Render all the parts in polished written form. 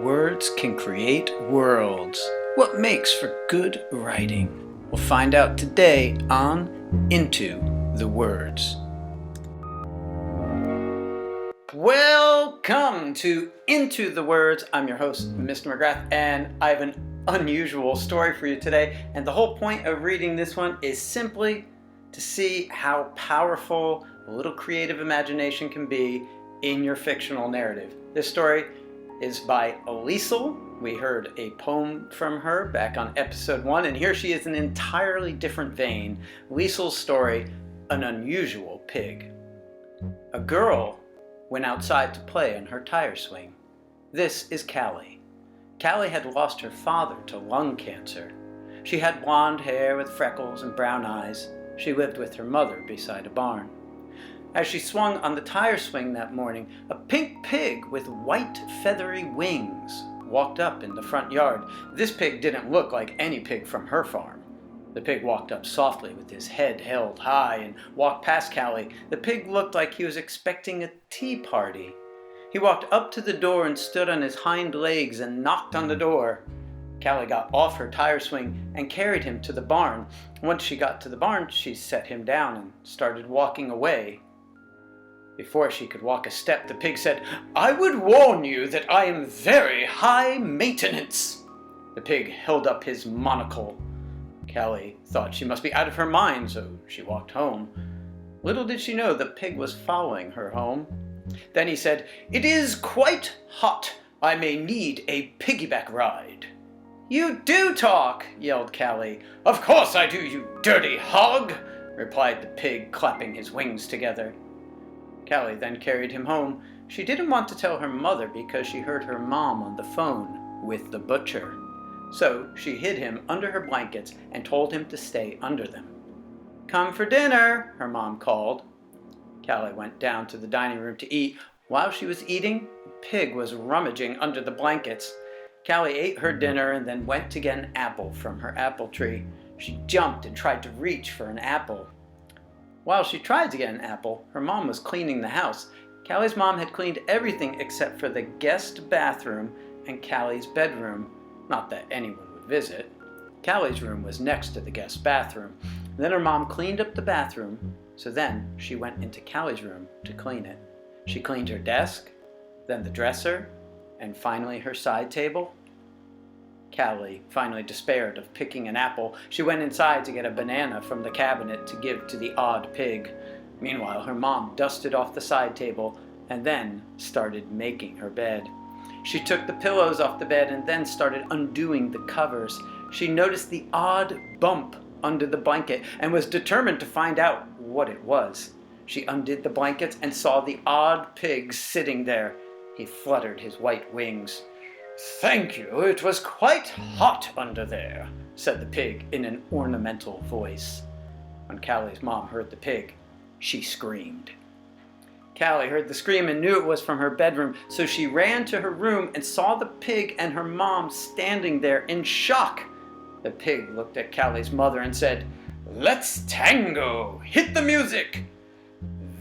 Words can create worlds. What makes for good writing? We'll find out today on Into the Words. Welcome to Into the Words. I'm your host, Mr. McGrath, and I have an unusual story for you today. And the whole point of reading this one is simply to see how powerful a little creative imagination can be in your fictional narrative. This story is by Liesel. We heard a poem from her back on episode 1, and here she is in an entirely different vein. Liesel's story, An Unusual Pig. A girl went outside to play on her tire swing. This is Callie. Callie had lost her father to lung cancer. She had blonde hair with freckles and brown eyes. She lived with her mother beside a barn. As she swung on the tire swing that morning, a pink pig with white feathery wings walked up in the front yard. This pig didn't look like any pig from her farm. The pig walked up softly with his head held high and walked past Callie. The pig looked like he was expecting a tea party. He walked up to the door and stood on his hind legs and knocked on the door. Callie got off her tire swing and carried him to the barn. Once she got to the barn, she set him down and started walking away. Before she could walk a step, the pig said, "I would warn you that I am very high maintenance." The pig held up his monocle. Callie thought she must be out of her mind, so she walked home. Little did she know the pig was following her home. Then he said, "It is quite hot. I may need a piggyback ride." "You do talk," yelled Callie. "Of course I do, you dirty hog," replied the pig, clapping his wings together. Callie then carried him home. She didn't want to tell her mother because she heard her mom on the phone with the butcher. So she hid him under her blankets and told him to stay under them. "Come for dinner," her mom called. Callie went down to the dining room to eat. While she was eating, the pig was rummaging under the blankets. Callie ate her dinner and then went to get an apple from her apple tree. She jumped and tried to reach for an apple. While she tried to get an apple, her mom was cleaning the house. Callie's mom had cleaned everything except for the guest bathroom and Callie's bedroom. Not that anyone would visit. Callie's room was next to the guest bathroom. Then her mom cleaned up the bathroom, so then she went into Callie's room to clean it. She cleaned her desk, then the dresser, and finally her side table. Callie finally despaired of picking an apple. She went inside to get a banana from the cabinet to give to the odd pig. Meanwhile, her mom dusted off the side table and then started making her bed. She took the pillows off the bed and then started undoing the covers. She noticed the odd bump under the blanket and was determined to find out what it was. She undid the blankets and saw the odd pig sitting there. He fluttered his white wings. "Thank you, it was quite hot under there," said the pig in an ornamental voice. When Callie's mom heard the pig, she screamed. Callie heard the scream and knew it was from her bedroom, so she ran to her room and saw the pig and her mom standing there in shock. The pig looked at Callie's mother and said, "Let's tango! Hit the music!"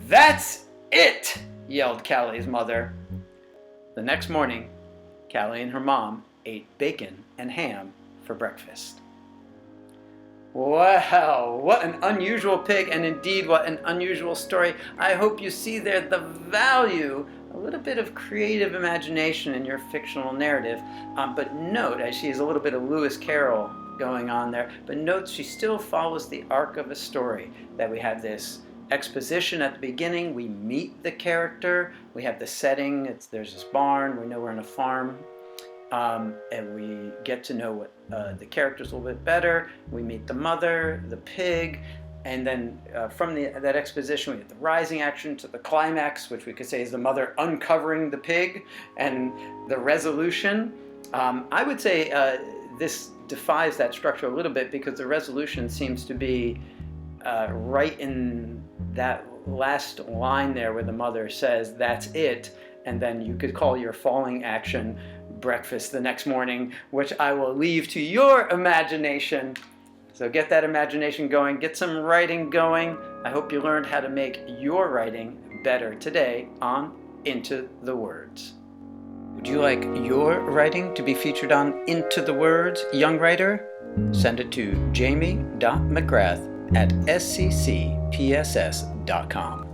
"That's it!" yelled Callie's mother. The next morning, Callie and her mom ate bacon and ham for breakfast. Wow, what an unusual pig, and indeed what an unusual story. I hope you see there the value, a little bit of creative imagination in your fictional narrative. But note, as she is a little bit of Lewis Carroll going on there, but note she still follows the arc of a story, that we have this exposition at the beginning, we meet the character, we have the setting, there's this barn, we know we're on a farm, and we get to know what the characters a little bit better. We meet the mother, the pig, and then from that exposition we get the rising action to the climax, which we could say is the mother uncovering the pig, and the resolution. I would say this defies that structure a little bit, because the resolution seems to be right in that last line there where the mother says, "That's it," and then you could call your falling action breakfast the next morning, which I will leave to your imagination. So get that imagination going, get some writing going. I hope you learned how to make your writing better today on Into the Words. Would you like your writing to be featured on Into the Words Young Writer? Send it to jamie.mcgrath@sccpss.com.